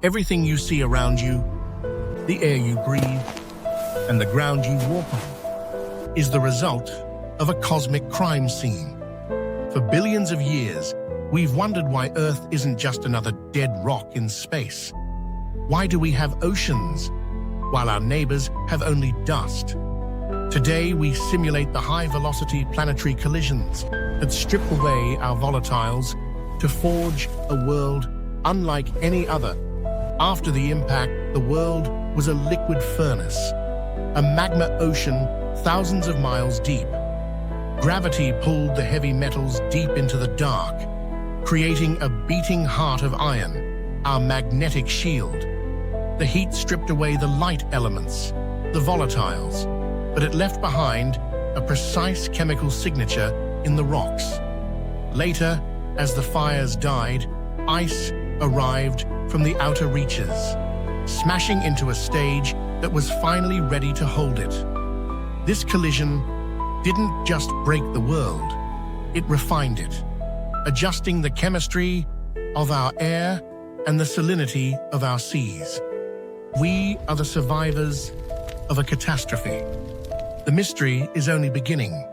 Everything you see around you, the air you breathe, and the ground you walk on, is the result of a cosmic crime scene. For billions of years, we've wondered why Earth isn't just another dead rock in space. Why do we have oceans, while our neighbors have only dust? Today, we simulate the high-velocity planetary collisions that strip away our volatiles to forge a world unlike any other. After the impact, the world was a liquid furnace, a magma ocean thousands of miles deep. Gravity pulled the heavy metals deep into the dark, creating a beating heart of iron, our magnetic shield. The heat stripped away the light elements, the volatiles, but it left behind a precise chemical signature in the rocks. Later, as the fires died, ice arrived from the outer reaches, smashing into a stage that was finally ready to hold it. This collision didn't just break the world, it refined it, adjusting the chemistry of our air and the salinity of our seas. We are the survivors of a catastrophe. The mystery is only beginning.